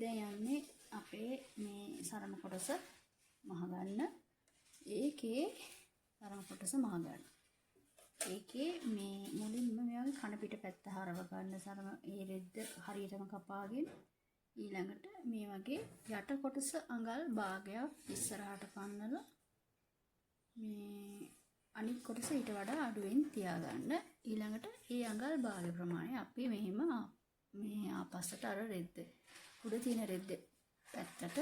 දැන් යන්නේ අපේ මේ සරම කොටස මහ ගන්න. ඒකේ සරම කොටස මහ ගන්න. ඒකේ මේ මුලින්ම මේ වගේ කන පිට පැත්ත හරව ගන්න සරම ඒ රෙද්ද හරියටම කපාගෙන ඊළඟට මේ වගේ යට කොටස අඟල් භාගයක් ඉස්සරහට පන්නලා මේ අනිත් කොටස ඊට වඩා අඩුවෙන් තියාගන්න. ඊළඟට ඒ අඟල් භාග ප්‍රමාණය අපි මෙහෙම මේ ආපස්සට අර රෙද්ද උඩ තියෙන රෙද්ද පැත්තට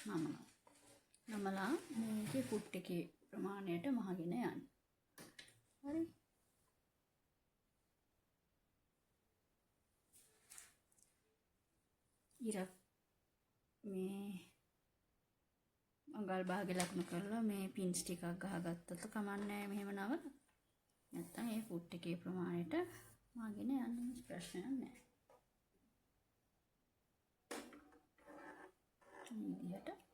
නමනවා. නමලා මේකේ ෆුට් එකේ ප්‍රමාණයට මහගෙන යන්න. හරි. ඉර මේ අඟල් භාගය ලකුණු කරලා මේ පින්ස් ටිකක් ගහගත්තොත් කමන්නේ මෙහෙම නවල. නැත්තම් ඒ ෆුට් එකේ ප්‍රමාණයට මහගෙන යන්න ප්‍රශ්නයක් නැහැ. විදිහට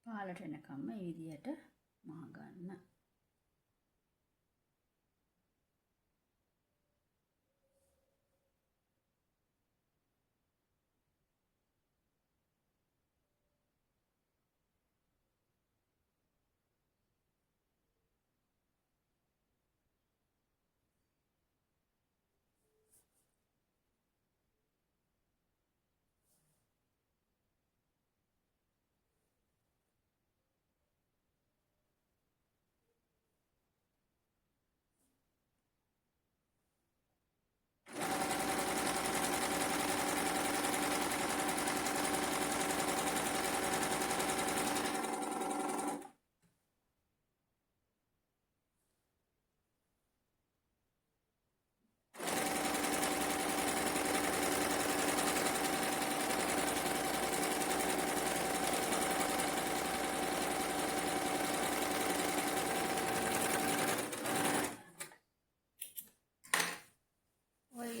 පහළට එනකම් මේ විදිහට මහ ගන්න.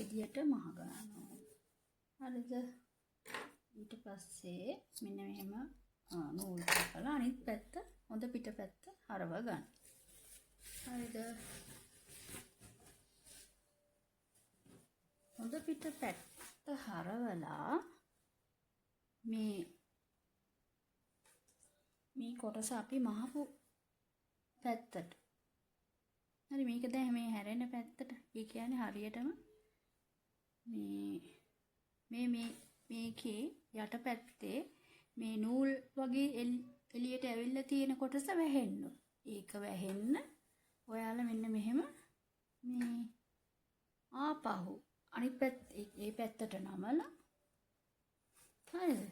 විදියට මහ ගන්නවා. හරිද? ඊට පස්සේ මෙන්න මෙහෙම නූල් කපලා අනිත් පැත්ත හොඳ පිට පැත්ත හරව ගන්න. හරිද? හොඳ පිට පැත්ත හරවලා මේ කොටස අපි මහපු පැත්තට. හරි මේක දැන් මේ හැරෙන පැත්තට. ඒ කියන්නේ හරියටම මේකේ යට පැත්තේ මේ නූල් වගේ එළියට ඇවිල්ලා තියෙන කොටස වැහෙන්න. ඒක වැහෙන්න ඔයාලා මෙන්න මෙහෙම මේ ආපහු අනිත් ඒ පැත්තට නමලා හරිද?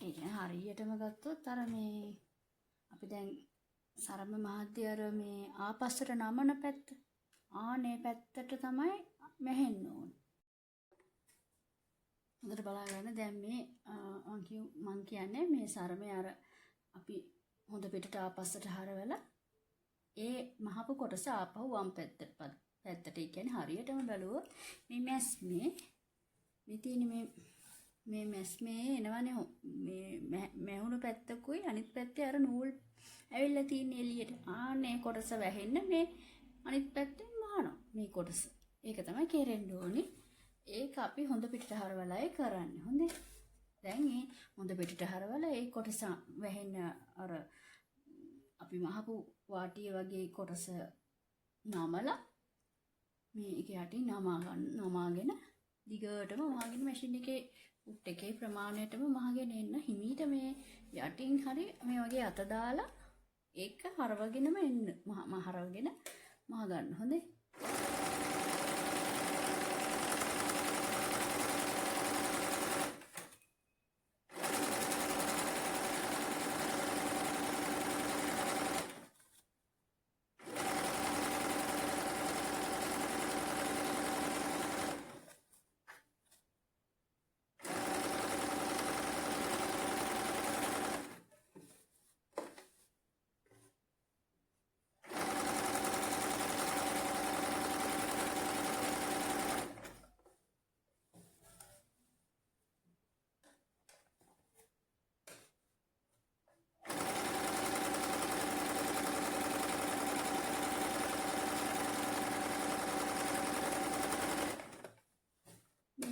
ඒ කියන්නේ හරියටම ගත්තොත් අර මේ අපි දැන් සරම මාධ්‍ය අර මේ ආපස්සට නමන පැත්ත ආනේ පැත්තට තමයි මෙහෙන්න ඕන. හොඳට බලාගන්න දැන් මේ මං කියන්නේ මේ සරමේ අර අපි හොඳ පිටට ආපස්සට හරවලා ඒ මහපු කොටස ආපහු වම් පැත්තට ඒ කියන්නේ හරියටම බැලුවොත් මේ මැස්මේ මේ තියෙන මේ මැස්මේ එනවනේ මේ මැහුණු පැත්තකුයි අනිත් පැත්තේ අර නූල් ඇවිල්ලා තියෙන එළියට ආනේ කොටස වැහෙන්න මේ අනිත් පැත්තෙන් මහනවා මේ කොටස. ඒක තමයි කෙරෙන්න ඕනේ. ඒක අපි හොඳ පිටට හරවලායි කරන්නේ. හොඳේ. දැන් මේ හොඳ පිටට හරවලා ඒ කොටස වැහෙන්න අර අපි මහපු වාටිය වගේ කොටස නමලා මේක යටින් නමාගෙන දිගටම මහගෙන මැෂින් එකේ උට් එකේ ප්‍රමාණයටම මහගෙන එන්න හිමීට මේ යටින් හරි මේ වගේ අත දාලා ඒක හරවගෙනම එන්න හරවගෙන මහ ගන්න. හොඳේ.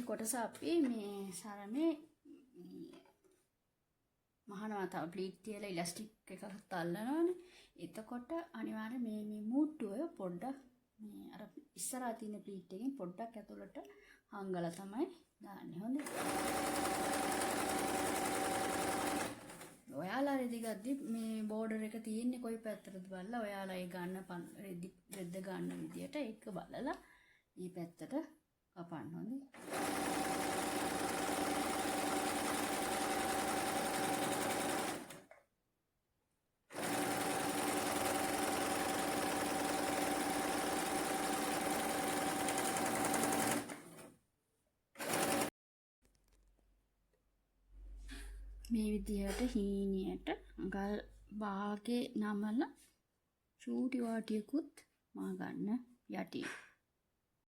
මේ කොටස අපි මේ සරමේ මහනවා තව ප්ලීට් තියලා ඉලාස්ටික් එකක් තල්ලනවානේ. එතකොට අනිවාර්යයෙන් මේ මූට්ටුව පොඩ්ඩක් මේ අර ඉස්සරහා තියෙන ප්ලීට් එකෙන් පොඩ්ඩක් ඇතුළට හංගලා තමයි දාන්නේ. හොඳයි. ඔයාලා රෙදි ගද්දි මේ බෝඩර් එක තියෙන්නේ කොයි පැත්තටද බලලා ඔයාලා ඒ ගන්න රෙද්ද ගන්න විදියට ඒක බලලා මේ පැත්තට කපන්න. හොඳයි. මේ විදිහට හීනියට ගල් භාගේ නමලා චූටි වාටියකුත් මා ගන්න යටි